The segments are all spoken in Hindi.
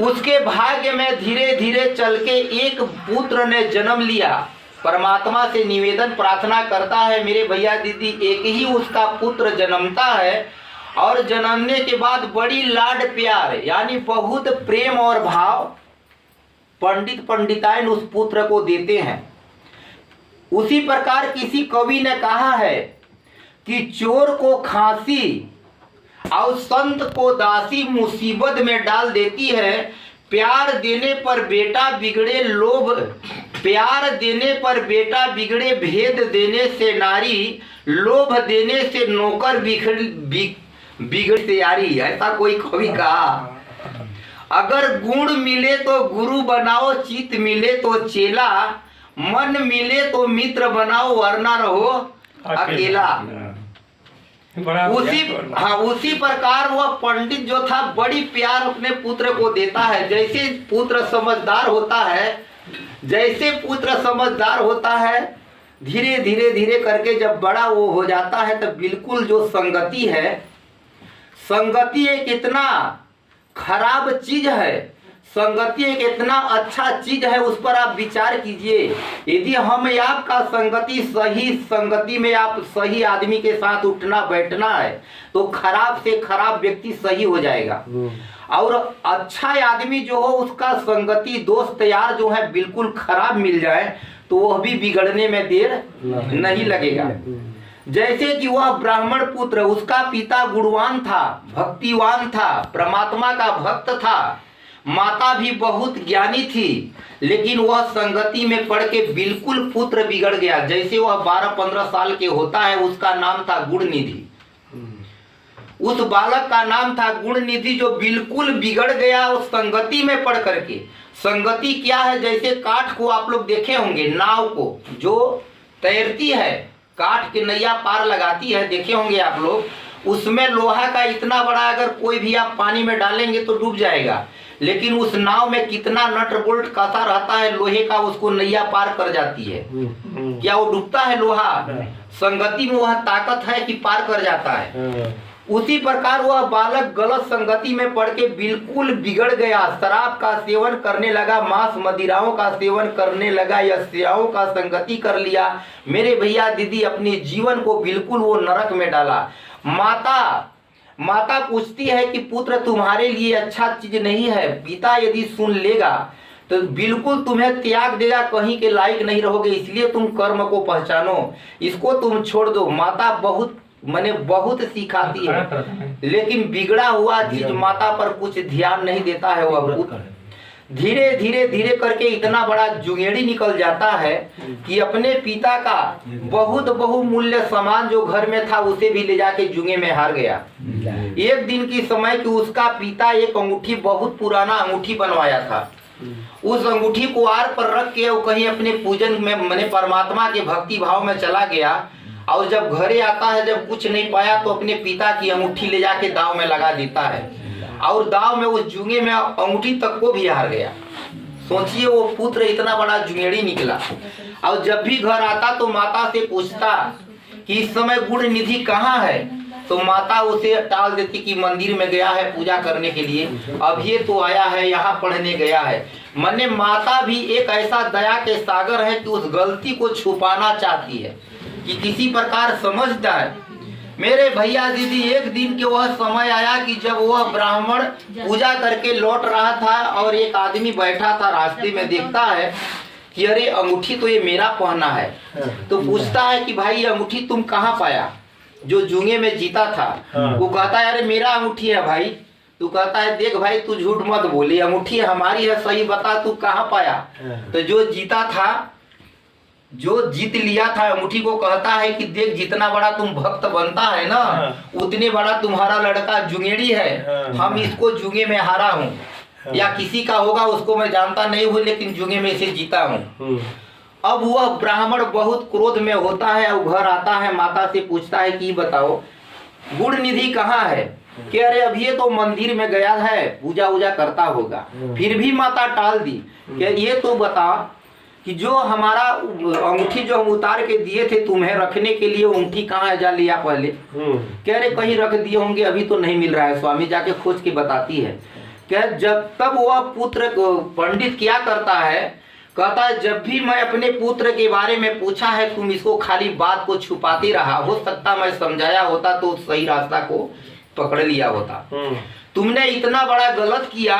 उसके भाग्य में धीरे धीरे चल के एक पुत्र ने जन्म लिया। परमात्मा से निवेदन प्रार्थना करता है मेरे भैया दीदी, एक ही उसका पुत्र जन्मता है और जन्मने के बाद बड़ी लाड प्यार यानी बहुत प्रेम और भाव पंडित पंडिताइन उस पुत्र को देते हैं। उसी प्रकार किसी कवि ने कहा है कि चोर को खांसी और संत को दासी मुसीबत में डाल देती है। प्यार देने पर बेटा बिगड़े लोभ, प्यार देने पर बेटा बिगड़े, भेद देने से नारी, लोभ देने से नौकर बिगड़ तैयारी। ऐसा कोई कवि कहा। अगर गुण मिले तो गुरु बनाओ, चित मिले तो चेला, मन मिले तो मित्र बनाओ, वरना रहो अकेला। उसी प्रकार वह पंडित जो था बड़ी प्यार अपने पुत्र को देता है। जैसे पुत्र समझदार होता है, जैसे पुत्र समझदार होता है, धीरे धीरे धीरे करके जब बड़ा वो हो जाता है तब बिल्कुल जो संगति है, संगति एक इतना खराब चीज है, संगति एक इतना अच्छा चीज है, उस पर आप विचार कीजिए। यदि हम आपका संगति सही संगति में आप सही आदमी के साथ उठना बैठना है तो खराब से खराब व्यक्ति सही हो जाएगा और अच्छा आदमी जो हो उसका संगति दोस्त यार जो है बिल्कुल खराब मिल जाए तो वह भी बिगड़ने में देर नहीं लगेगा। जैसे कि वह ब्राह्मण पुत्र, उसका पिता गुणवान था, भक्तिवान था, परमात्मा का भक्त था, माता भी बहुत ज्ञानी थी, लेकिन वह संगति में पड़ के बिल्कुल पुत्र बिगड़ गया। जैसे वह 12-15 साल के होता है, उसका नाम था गुणनिधि। उस बालक का नाम था गुणनिधि जो बिल्कुल बिगड़ गया उस संगति में पड़ करके। संगति क्या है? जैसे काठ को आप लोग देखे होंगे, नाव को जो तैरती है, काठ के नैया पार लगाती है, देखे होंगे आप लोग। उसमें लोहा का इतना बड़ा अगर कोई भी आप पानी में डालेंगे तो डूब जाएगा, लेकिन उस नाव में कितना नट बोल्ट कसा रहता है लोहे का, उसको नैया पार कर जाती है। क्या वो डूबता है लोहा? संगति में वह ताकत है कि पार कर जाता है। उसी प्रकार वह बालक गलत संगति में पड़ के बिल्कुल बिगड़ गया। शराब का सेवन करने लगा, मांस मदिराओं का सेवन करने लगा, यस्याओं का संगति कर लिया। मेरे भैया दीदी, अपने जीवन को बिल्कुल वो नरक में डाला। माता पूछती है कि पुत्र तुम्हारे लिए अच्छा चीज नहीं है, पिता यदि सुन लेगा तो बिल्कुल तुम्हें त्याग देगा, कहीं के लायक नहीं रहोगे, इसलिए तुम कर्म को पहचानो, इसको तुम छोड़ दो। माता बहुत सिखाती है, लेकिन बिगड़ा हुआ चीज माता पर कुछ ध्यान नहीं देता है। वह पुत्र धीरे धीरे करके इतना बड़ा जुगेड़ी निकल जाता है कि अपने पिता का बहुत बहुमूल्य सामान जो घर में था उसे भी ले जाके जुए में हार गया। एक दिन की समय कि उसका पिता एक अंगूठी, बहुत पुराना अंगूठी बनवाया था, उस अंगूठी को आर पर रख के वो कहीं अपने पूजन में परमात्मा के भक्ति भाव में चला गया और जब घरे आता है, जब कुछ नहीं पाया तो अपने पिता की अंगूठी ले जाके दाव में लगा देता है और दाव में उस जुए में अंगूठी तक को भी हार गया। सोचिए वो पुत्र इतना बड़ा जुएड़ी निकला। और जब भी घर आता तो माता से पूछता कि इस समय गुणनिधि कहाँ है, तो माता उसे टाल देती कि मंदिर में गया है पूजा करने के लिए, अभी तो आया है, यहाँ पढ़ने गया है। मने माता भी एक ऐसा दया के सागर है कि उस गलती को छुपाना चाहती है कि किसी प्रकार समझता है। मेरे भैया दीदी, एक दिन के वह समय आया कि जब वह ब्राह्मण पूजा करके लौट रहा था और एक आदमी बैठा था रास्ते में, देखता है कि अरे अंगूठी तो ये मेरा पहना है। तो पूछता है कि भाई अंगूठी तुम कहाँ पाया, जो जुए में जीता था? वो कहता है अरे मेरा अंगूठी है भाई। तू कहता है देख भाई, तू झूठ मत बोली, अंगूठी हमारी है, सही बता तू कहाँ पाया? तो जो जीता था, जो जीत लिया था अंगूठी को कहता है कि देख, जितना बड़ा तुम भक्त बनता है ना, उतने बड़ा तुम्हारा लड़का जुगेड़ी है। हम इसको जुगे में हारा हूँ, या किसी का होगा उसको मैं जानता नहीं हूँ, लेकिन जुगे में इसे जीता हूँ। अब वह ब्राह्मण बहुत क्रोध में होता है और घर आता है, माता से पूछता है कि बताओ गुणनिधि कहाँ है? कि अरे अभी ये तो मंदिर में गया है, पूजा वूजा करता होगा। फिर भी माता टाल दी कि ये तो बता कि जो हमारा अंगूठी जो हम उतार के दिए थे तुम्हें रखने के लिए, अंगूठी कहाँ है, जा लिया पहले। कह रहे कहीं रख दिए होंगे, अभी तो नहीं मिल रहा है। स्वामी जाके खोज के बताती है जब तब वह पुत्र पंडित क्या करता है, कहता है जब भी मैं अपने पुत्र के बारे में पूछा है तुम इसको खाली बात को छुपाते रहा, हो सकता मैं समझाया होता तो सही रास्ता को पकड़ लिया होता। तुमने इतना बड़ा गलत किया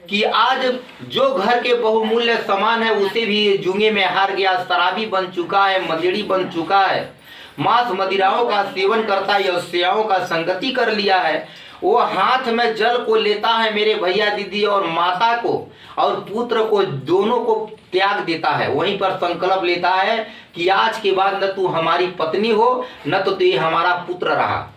कि आज जो घर के बहुमूल्य सामान है उसे भी जुए में हार गया, शराबी बन चुका है, मदिरी बन चुका है, मांस मदिराओं का सेवन करता है, यौष्याओं का संगति कर लिया है। वो हाथ में जल को लेता है मेरे भैया दीदी, और माता को और पुत्र को दोनों को त्याग देता है। वहीं पर संकल्प लेता है कि आज के बाद न तू हमारी पत्नी हो न तो तू हमारा पुत्र रहा।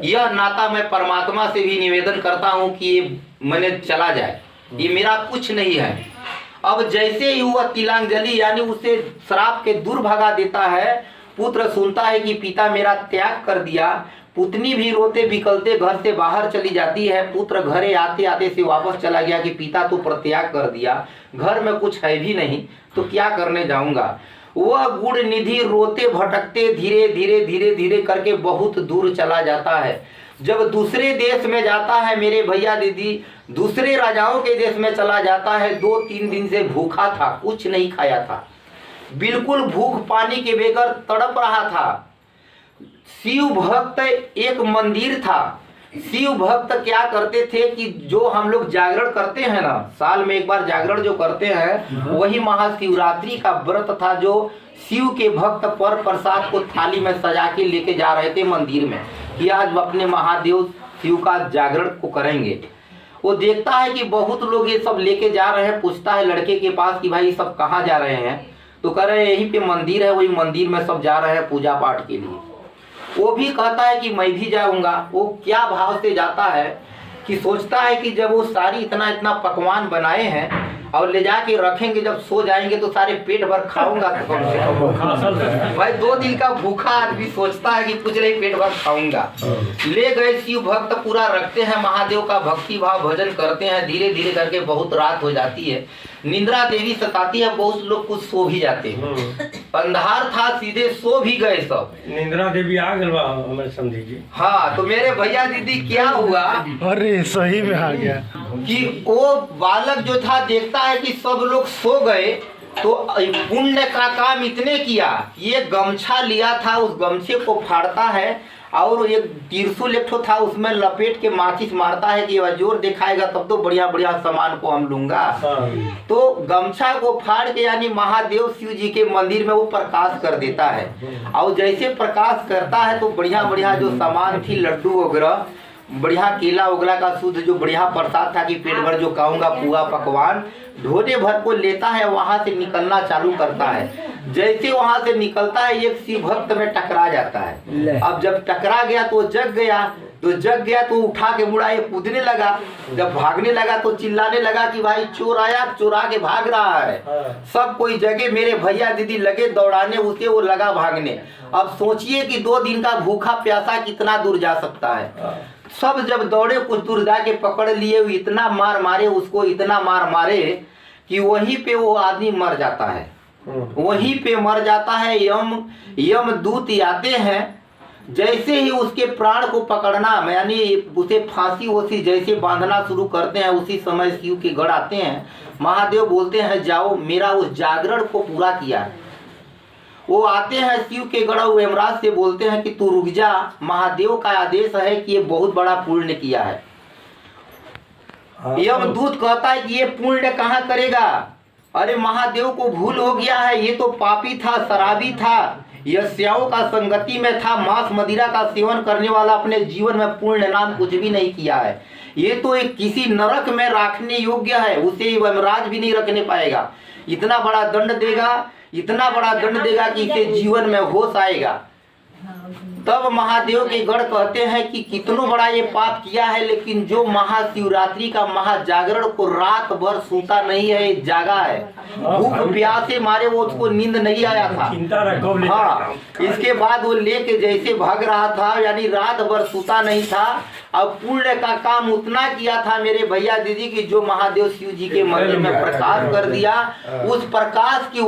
यह नाता मैं परमात्मा से भी निवेदन करता हूं कि ये मैंने चला जाए, ये मेरा कुछ नहीं है। अब जैसे ही वह तिलांजलि यानी उसे श्राप के दूर भगा देता है, पुत्र सुनता है कि पिता मेरा त्याग कर दिया, पुतनी भी रोते बिकलते घर से बाहर चली जाती है। पुत्र घरे आते आते से वापस चला गया कि पिता तो परित्याग कर दिया, घर में कुछ है भी नहीं तो क्या करने जाऊंगा। वह गुड़ निधि रोते भटकते धीरे धीरे धीरे धीरे करके बहुत दूर चला जाता है। जब दूसरे देश में जाता है मेरे भैया दीदी, दूसरे राजाओं के देश में चला जाता है, 2-3 दिन से भूखा था, कुछ नहीं खाया था, बिल्कुल भूख पानी के बगैर तड़प रहा था। शिव भक्त एक मंदिर था। शिव भक्त क्या करते थे कि जो हम लोग जागरण करते हैं ना, साल में एक बार जागरण जो करते हैं, वही महाशिवरात्रि का व्रत था जो शिव के भक्त पर प्रसाद को थाली में सजा के लेके जा रहे थे मंदिर में कि आज अपने महादेव शिव का जागरण को करेंगे। वो देखता है कि बहुत लोग ये सब लेके जा रहे हैं, पूछता है लड़के के पास कि भाई सब कहाँ जा रहे हैं, तो कह रहे हैं यहीं पे मंदिर है, वही मंदिर में सब जा रहे हैं पूजा पाठ के लिए। वो भी कहता है कि मैं भी जाऊंगा। वो क्या भाव से जाता है कि सोचता है कि जब वो सारी इतना इतना पकवान बनाए हैं और ले जाके रखेंगे, जब सो जाएंगे तो सारे पेट भर खाऊंगा तो कम से कम। भाई 2 दिन का भूखा आदमी सोचता है कि कुछ नहीं पेट भर खाऊंगा। ले गए, शिव भक्त पूरा रखते हैं, महादेव का भक्ति भाव भजन करते हैं। धीरे धीरे करके बहुत रात हो जाती है, निंद्रा देवी सताती है, बहुत लोग कुछ सो भी जाते हैं। अंधार था, सीधे सो भी गए सब। निंद्रा देवी आ गए हमें समझी जी। हाँ, तो मेरे भैया दीदी क्या हुआ, अरे सही में आ गया कि वो बालक जो था देखता है कि सब लोग सो गए, तो पुण्य का काम इतने किया, ये गमछा लिया था, उस गमछे को फाड़ता है और एक त्रिशूल एक था उसमें लपेट के माचिस मारता है कि वह जोर दिखाएगा तब तो बढ़िया बढ़िया सामान को हम लूंगा। तो गमछा को फाड़ के यानी महादेव शिव जी के मंदिर में वो प्रकाश कर देता है, और जैसे प्रकाश करता है तो बढ़िया बढ़िया जो सामान थी, लड्डू वगैरह, बढ़िया केला उगला का शुद्ध जो बढ़िया प्रसाद था कि पेट भर जो खाऊंगा पुआ पकवान, ढोने भर को लेता है, वहां से निकलना चालू करता है। जैसे वहां से निकलता है एक शिव भक्त में टकरा जाता है। अब जब टकरा गया तो जग गया, तो उठा के मुड़ा ये कूदने लगा। जब भागने लगा तो चिल्लाने लगा कि भाई चोर आया, चोरा के भाग रहा है। सब कोई जगह मेरे भैया दीदी लगे दौड़ाने, उसे वो लगा भागने। अब सोचिए कि 2 दिन का भूखा प्यासा कितना दूर जा सकता है। सब जब दौड़े कुछ दूर जाके पकड़ लिए, इतना मार मारे उसको, इतना मार मारे कि वहीं पे वो आदमी मर जाता है, वहीं पे मर जाता है। यम दूत आते हैं, जैसे ही उसके प्राण को पकड़ना यानी उसे फांसी होती जैसे बांधना शुरू करते हैं, उसी समय शिव के गढ़ आते हैं। महादेव बोलते हैं जाओ, मेरा उस जागरण को पूरा किया है। वो आते हैं शिव के गढ़, यमराज से बोलते हैं कि तू रुक जा, महादेव का आदेश है कि ये बहुत बड़ा पुण्य किया है। यमदूत कहता है कि ये पुण्य कहाँ करेगा, अरे महादेव को भूल हो गया है, ये तो पापी था, शराबी था, यस्याओं का संगति में था, मांस मदिरा का सेवन करने वाला, अपने जीवन में पुण्य नाम कुछ भी नहीं किया है, ये तो एक किसी नरक में रखने योग्य है, उसे यमराज भी नहीं रखने पाएगा। इतना बड़ा दंड देगा, इतना बड़ा दंड देगा कि इसे जीवन में होश आएगा। तब महादेव के गढ़ कहते हैं कि कितनों बड़ा ये पाप किया है, लेकिन जो महाशिवरात्रि का महाजागरण को रात भर सूता नहीं है, जागा है, भूख प्यास से मारे वो उसको नींद नहीं आया था। हाँ, इसके बाद वो लेके जैसे भाग रहा था, यानी रात भर सूता नहीं था। अब पुण्य का काम उतना किया था मेरे भैया दीदी की जो महादेव शिव जी के मंदिर में प्रकाश कर दिया। उस प्रकाश की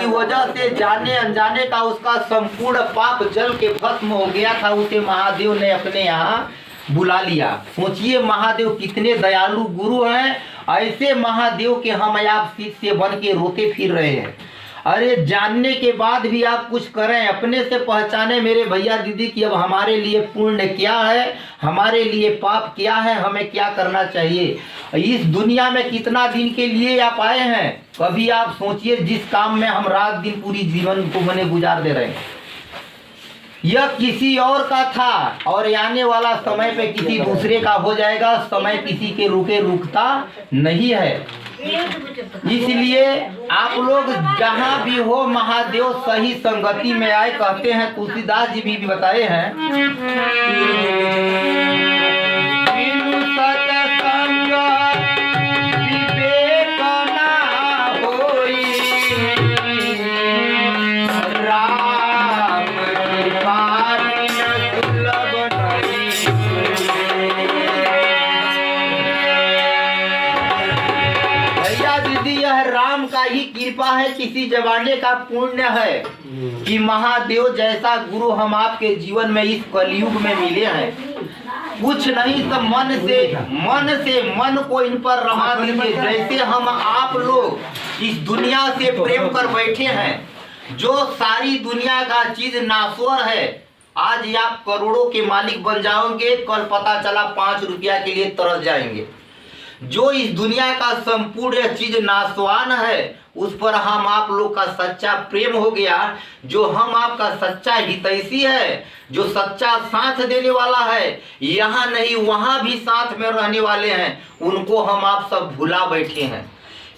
वजह से जाने अनजाने का उसका संपूर्ण पाप जल के भस्म हो गया था। उसे महादेव ने अपने यहाँ बुला लिया। सोचिए महादेव कितने दयालु गुरु हैं, ऐसे महादेव के हम आप शिष्य बन के रोते फिर रहे हैं। अरे जानने के बाद भी आप कुछ करें, अपने से पहचाने मेरे भैया दीदी कि अब हमारे लिए पुण्य क्या है, हमारे लिए पाप क्या है, हमें क्या करना चाहिए। इस दुनिया में कितना दिन के लिए आप आए हैं, कभी आप सोचिए। जिस काम में हम रात दिन पूरी जीवन को बने गुजार दे रहे हैं, यह किसी और का था और आने वाला समय पे किसी दूसरे का हो जाएगा। समय किसी के रुकता नहीं है। इसलिए आप लोग जहाँ भी हो, महादेव सही संगति में आए। कहते हैं तुलसीदास जी भी बताए हैं, बिनु सत्संग विवेक ना होई, राम कृपा बिन दुर्लभ नहीं। भैया दीदी, यह राम का ही कृपा है, किसी जमाने का पुण्य है कि महादेव जैसा गुरु हम आपके जीवन में इस कलयुग में मिले हैं। कुछ नहीं तो मन को इन पर रमा दीजिए। जैसे हम आप लोग इस दुनिया से प्रेम कर बैठे हैं, जो सारी दुनिया का चीज नाश्वर है, आज आप करोड़ों के मालिक बन जाओगे, कल पता चला 5 रुपया के लिए तरस जाएंगे। जो इस दुनिया का संपूर्ण चीज नाशवान है, उस पर हम आप लोग का सच्चा प्रेम हो गया। जो हम आपका सच्चा हितैषी है, जो सच्चा साथ देने वाला है, यहाँ नहीं वहाँ भी साथ में रहने वाले हैं, उनको हम आप सब भुला बैठे हैं।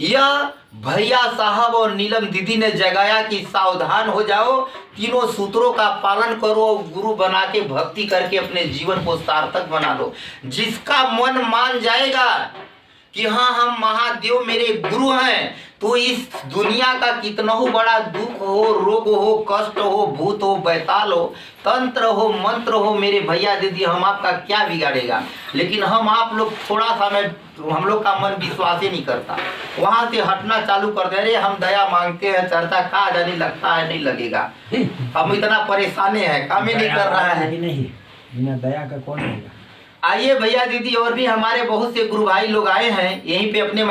यह भैया साहब और नीलम दीदी ने जगाया कि सावधान हो जाओ, तीनों सूत्रों का पालन करो, गुरु बना के भक्ति करके अपने जीवन को सार्थक बना लो। जिसका मन मान जाएगा कि हाँ हम महादेव मेरे गुरु हैं, तो इस दुनिया का कितना हो बड़ा दुख हो, रोग हो, कष्ट हो, भूत हो, बैताल हो, तंत्र हो, मंत्र हो, मेरे भैया दीदी हम आपका क्या बिगाड़ेगा। लेकिन हम आप लोग थोड़ा सा हम लोग का मन विश्वास ही नहीं करता, वहां से हटना चालू कर दे रहे। हम दया मांगते हैं, चर्चा कहा जाने लगता है नहीं लगेगा। हम इतना परेशानी है, काम ही नहीं कर रहा है। नहीं, बिना दया का कौन रहेगा। आइए भैया दीदी, और भी हमारे बहुत से गुरु भाई लोग आए हैं यहीं पे अपने